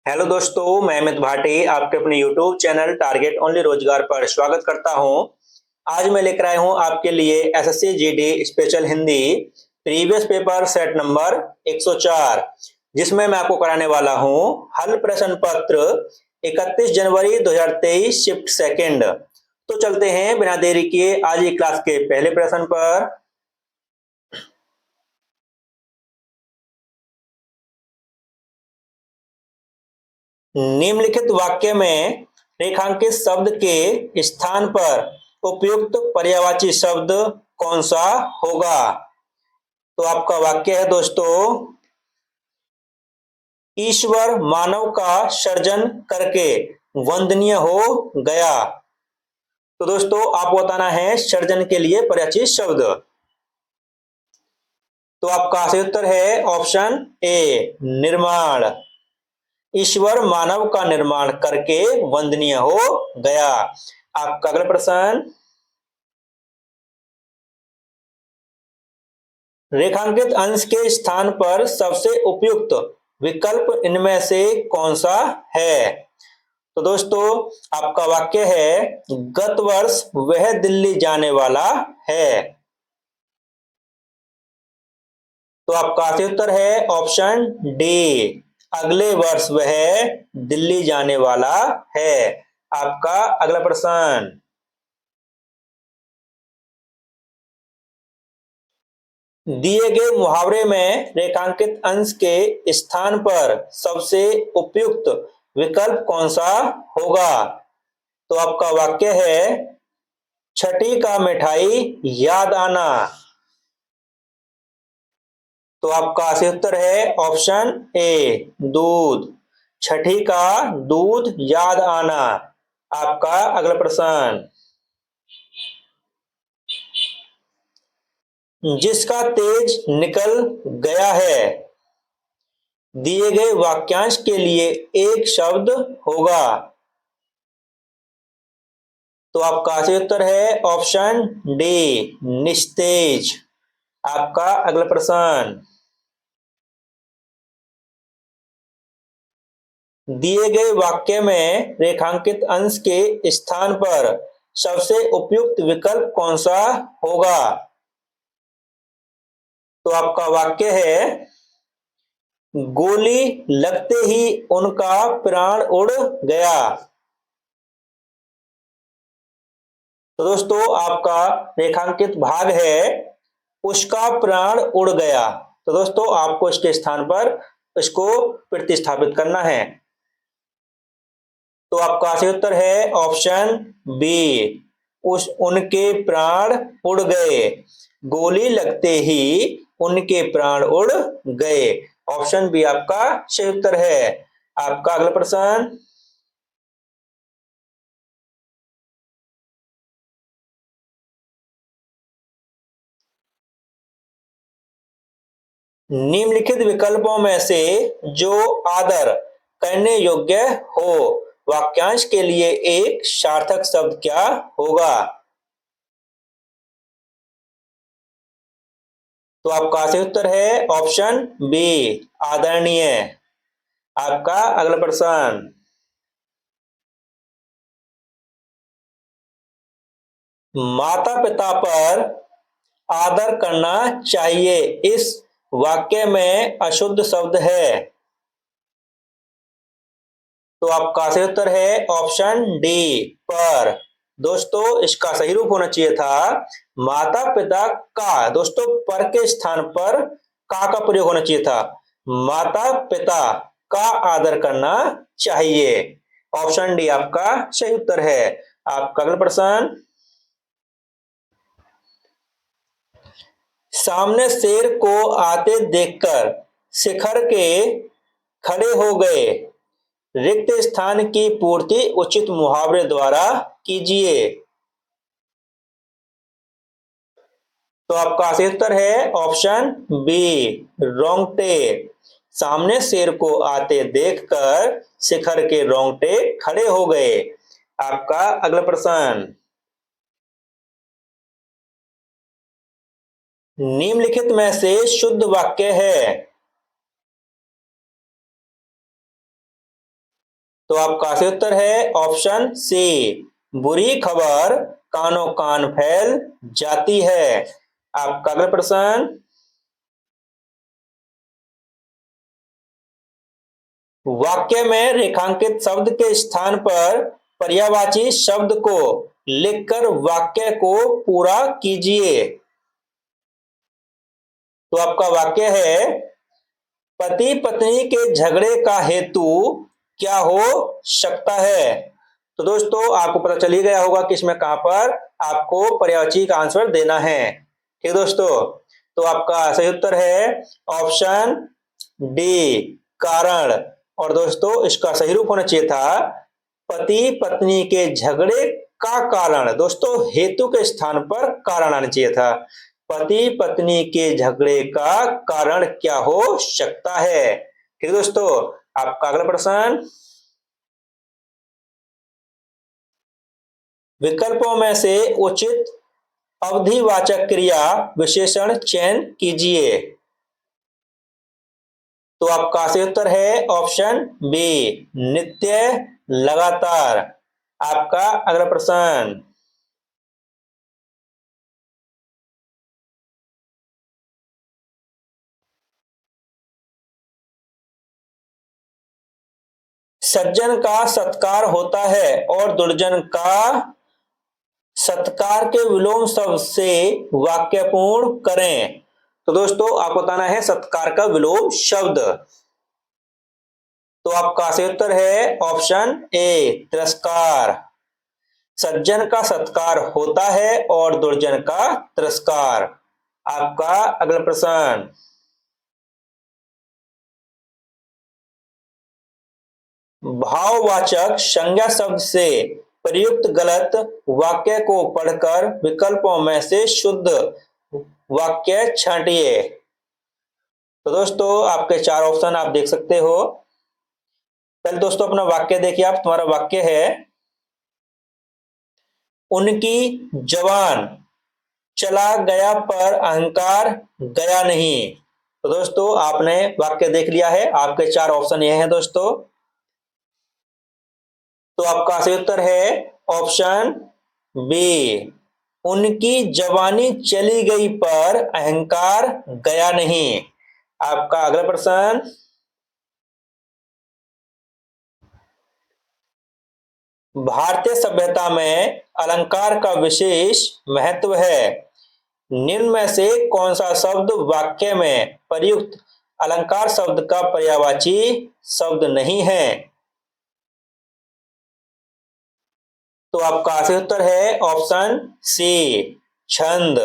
Hello दोस्तों, मैं अमित भाटी आपके अपने यूट्यूब चैनल टारगेट ओनली रोजगार पर स्वागत करता हूं। आज मैं लेकर आया हूं आपके लिए SSC GD special Hindi previous paper set number 104, जिसमें मैं आपको कराने वाला हूं हल प्रश्न पत्र 31 जनवरी 2023 शिफ्ट सेकंड। तो चलते हैं बिना देरी किए आज की क्लास के पहले प्रश्न पर। निम्नलिखित वाक्य में रेखांकित शब्द के स्थान पर उपयुक्त पर्यायवाची शब्द कौन सा होगा? तो आपका वाक्य है दोस्तों, ईश्वर मानव का सृजन करके वंदनीय हो गया। तो दोस्तों आपको बताना है सृजन के लिए पर्यायवाची शब्द। तो आपका सही उत्तर है ऑप्शन ए, निर्माण। ईश्वर मानव का निर्माण करके वंदनीय हो गया। आपका अगला प्रश्न, रेखांकित अंश के स्थान पर सबसे उपयुक्त विकल्प इनमें से कौन सा है? तो दोस्तों आपका वाक्य है, गत वर्ष वह दिल्ली जाने वाला है। तो आपका सही उत्तर है ऑप्शन डी, अगले वर्ष वह दिल्ली जाने वाला है। आपका अगला प्रश्न, दिए गए मुहावरे में रेखांकित अंश के स्थान पर सबसे उपयुक्त विकल्प कौन सा होगा? तो आपका वाक्य है, छठी का मिठाई याद आना। तो आपका सही उत्तर है ऑप्शन ए, दूध। छठी का दूध याद आना। आपका अगला प्रश्न, जिसका तेज निकल गया है, दिए गए वाक्यांश के लिए एक शब्द होगा। तो आपका सही उत्तर है ऑप्शन डी, निस्तेज। आपका अगला प्रश्न, दिए गए वाक्य में रेखांकित अंश के स्थान पर सबसे उपयुक्त विकल्प कौन सा होगा? तो आपका वाक्य है, गोली लगते ही उनका प्राण उड़ गया। तो दोस्तों आपका रेखांकित भाग है, उसका प्राण उड़ गया। तो दोस्तों आपको इसके स्थान पर इसको प्रतिस्थापित करना है। तो आपका सही उत्तर है ऑप्शन बी, उस उनके प्राण उड़ गए। गोली लगते ही उनके प्राण उड़ गए। ऑप्शन बी आपका सही उत्तर है। आपका अगला प्रश्न, निम्नलिखित विकल्पों में से जो आदर करने योग्य हो, वाक्यांश के लिए एक सार्थक शब्द क्या होगा? तो आपका सही उत्तर है ऑप्शन बी, आदरणीय। आपका अगला प्रश्न, माता पिता पर आदर करना चाहिए, इस वाक्य में अशुद्ध शब्द है। तो आपका सही उत्तर है ऑप्शन डी, पर। दोस्तों इसका सही रूप होना चाहिए था, माता पिता का। दोस्तों पर के स्थान पर का प्रयोग होना चाहिए था। माता पिता का आदर करना चाहिए। ऑप्शन डी आपका सही उत्तर है। आपका अगला प्रश्न, सामने शेर को आते देखकर शिखर के खड़े हो गए, रिक्त स्थान की पूर्ति उचित मुहावरे द्वारा कीजिए। तो आपका सही उत्तर है ऑप्शन बी, रोंगटे। सामने शेर को आते देखकर शिखर के रोंगटे खड़े हो गए। आपका अगला प्रश्न, निम्नलिखित में से शुद्ध वाक्य है। तो आपका सही उत्तर है ऑप्शन सी, बुरी खबर कानों कान फैल जाती है। आपका अगला प्रश्न, वाक्य में रेखांकित शब्द के स्थान पर पर्यायवाची शब्द को लिखकर वाक्य को पूरा कीजिए। तो आपका वाक्य है, पति पत्नी के झगड़े का हेतु क्या हो सकता है। तो दोस्तों आपको पता चल ही गया होगा कि इसमें कहां पर आपको पर्यायवाची का आंसर देना है। ठीक दोस्तों, तो आपका सही उत्तर है ऑप्शन डी, कारण। और दोस्तों इसका सही रूप होना चाहिए था पति पत्नी के झगड़े का कारण। दोस्तों हेतु के स्थान पर कारण आना चाहिए था। पति पत्नी के झगड़े का कारण क्या हो सकता है। ठीक दोस्तों, आपका अगला प्रश्न, विकल्पों में से उचित अवधिवाचक क्रिया विशेषण चयन कीजिए। तो आपका सही उत्तर है ऑप्शन बी, नित्य लगातार। आपका अगला प्रश्न, सज्जन का सत्कार होता है और दुर्जन का सत्कार के विलोम शब्द से वाक्य पूर्ण करें। तो दोस्तों आपको बताना है सत्कार का विलोम शब्द। तो आपका सही उत्तर है ऑप्शन ए, तिरस्कार। सज्जन का सत्कार होता है और दुर्जन का तिरस्कार। आपका अगला प्रश्न, भाववाचक संज्ञा शब्द से प्रयुक्त गलत वाक्य को पढ़कर विकल्पों में से शुद्ध वाक्य छांटिए। तो दोस्तों आपके चार ऑप्शन आप देख सकते हो। पहले दोस्तों अपना वाक्य देखिए आप, तुम्हारा वाक्य है, उनकी जवान चला गया पर अहंकार गया नहीं। तो दोस्तों आपने वाक्य देख लिया है, आपके चार ऑप्शन ये हैं दोस्तों। तो आपका सही उत्तर है ऑप्शन बी, उनकी जवानी चली गई पर अहंकार गया नहीं। आपका अगला प्रश्न, भारतीय सभ्यता में अलंकार का विशेष महत्व है। निम्न में से कौन सा शब्द वाक्य में प्रयुक्त अलंकार शब्द का पर्यायवाची शब्द नहीं है। तो आपका सही उत्तर है ऑप्शन सी, छंद।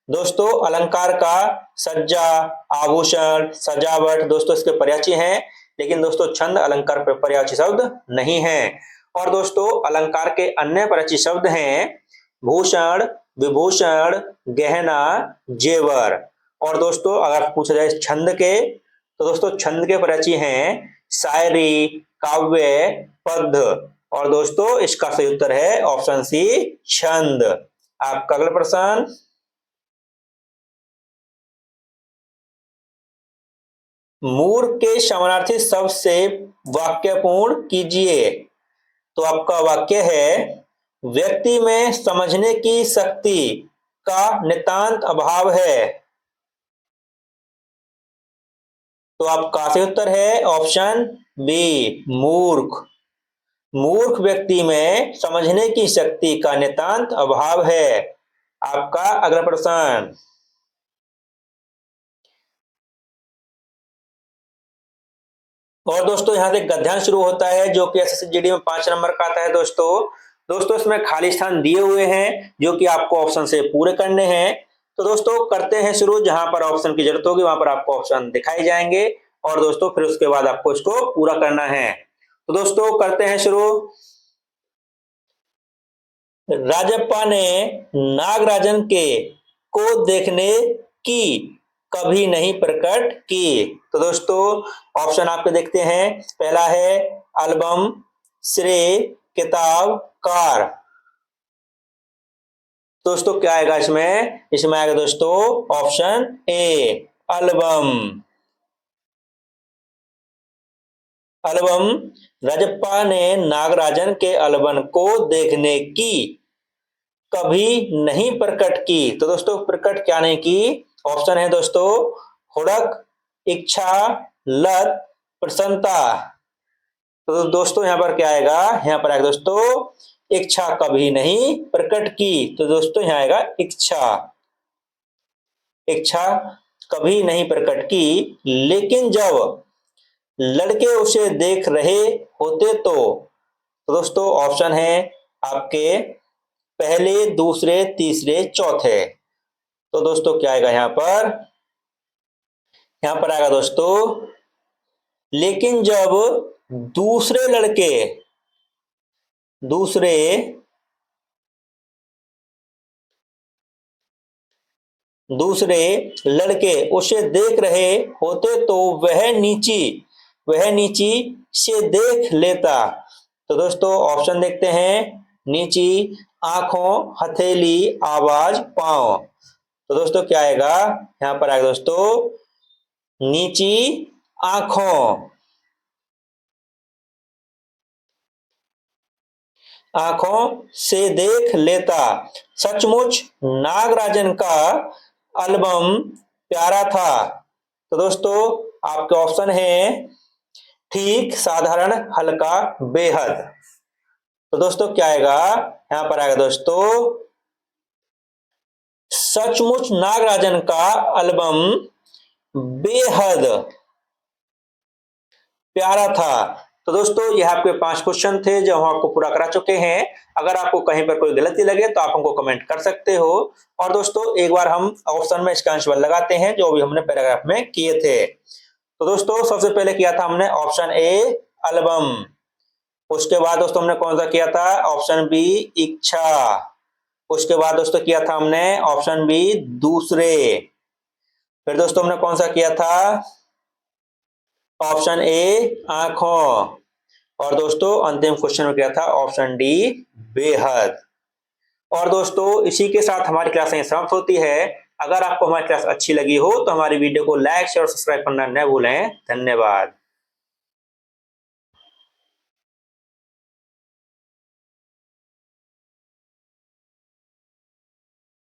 दोस्तों अलंकार का सज्जा, आभूषण, सजावट दोस्तों इसके पर्यायवाची हैं, लेकिन दोस्तों छंद अलंकार पर पर्यायवाची शब्द नहीं है। और दोस्तों अलंकार के अन्य पर्यायवाची शब्द हैं भूषण, विभूषण, गहना, जेवर। और दोस्तों अगर पूछा जाए छंद के, तो दोस्तों छंद के पर्यायवाची हैं शायरी, काव्य, पद्य। और दोस्तों इसका सही उत्तर है ऑप्शन सी, छंद। आपका अगला प्रश्न, मूर्ख के समानार्थी शब्द से वाक्य पूर्ण कीजिए। तो आपका वाक्य है, व्यक्ति में समझने की शक्ति का नितांत अभाव है। तो आपका सही उत्तर है ऑप्शन बी, मूर्ख। मूर्ख व्यक्ति में समझने की शक्ति का नितांत अभाव है। आपका अगला प्रश्न, और दोस्तों यहां से गद्यांश शुरू होता है जो कि एसएससी में 5 नंबर का आता है दोस्तों। दोस्तों इसमें खाली स्थान दिए हुए हैं जो कि आपको ऑप्शन से पूरे करने हैं। तो दोस्तों करते हैं शुरू, जहां पर ऑप्शन की जरूरत होगी वहां पर आपको ऑप्शन दिखाई जाएंगे और दोस्तों फिर उसके बाद आपको इसको पूरा करना है। तो दोस्तों करते हैं शुरू। राजप्पा ने नागराजन के को देखने की कभी नहीं प्रकट की। तो दोस्तों ऑप्शन आपके देखते हैं, पहला है एल्बम, श्रेय, किताब, कार। दोस्तों क्या आएगा इसमें, इसमें आएगा दोस्तों option A, album. Album Rajappa ने नागराजन के एल्बम को देखने की कभी नहीं प्रकट की। तो दोस्तों प्रकट क्या नहीं की? ऑप्शन है दोस्तों हुड़क, इच्छा, लत, प्रसन्नता। तो दोस्तों यहां पर क्या आएगा? यहां पर आएगा दोस्तों इच्छा कभी नहीं प्रकट की। तो दोस्तों यहां आएगा इच्छा, इच्छा कभी नहीं प्रकट की। लेकिन जब लड़के उसे देख रहे होते तो दोस्तों ऑप्शन है आपके पहले, दूसरे, तीसरे, चौथे। तो दोस्तों क्या आएगा यहां पर? यहां पर आएगा दोस्तों लेकिन जब दूसरे लड़के, दूसरे दूसरे लड़के उसे देख रहे होते तो वह नीची से देख लेता। तो दोस्तों ऑप्शन देखते हैं। नीची, आंखों, हथेली, आवाज, पांव। तो दोस्तों क्या आएगा? यहां पर आएगा दोस्तों नीची आंखों, आंखों से देख लेता। सचमुच नागराजन का एल्बम प्यारा था। तो दोस्तों आपके ऑप्शन है ठीक, साधारण, हल्का, बेहद। तो दोस्तों क्या आएगा? यहां पर आएगा दोस्तों सचमुच नागराजन का एल्बम बेहद प्यारा था। तो दोस्तों यह आपके 5 क्वेश्चन थे जो हम आपको पूरा करा चुके हैं। अगर आपको कहीं पर कोई गलती लगे तो आप हमको कमेंट कर सकते हो। और दोस्तों एक बार हम ऑप्शन में इसका आंसर लगाते हैं जो भी हमने पैराग्राफ में किए थे। तो दोस्तों सबसे पहले किया था हमने ऑप्शन ए एल्बम, उसके बाद दोस्तों हमने कौन सा किया था? ऑप्शन बी इच्छा, उसके बाद दोस्तों किया था हमने ऑप्शन बी दूसरे, फिर दोस्तों हमने कौन सा किया था? ऑप्शन ए आंखों, और दोस्तों अंतिम क्वेश्चन में किया था ऑप्शन डी बेहद। और दोस्तों इसी के साथ हमारी क्लास यहीं समाप्त होती है। अगर आपको हमारी क्लास अच्छी लगी हो तो हमारी वीडियो को लाइक, शेयर और सब्सक्राइब करना न भूलें। धन्यवाद।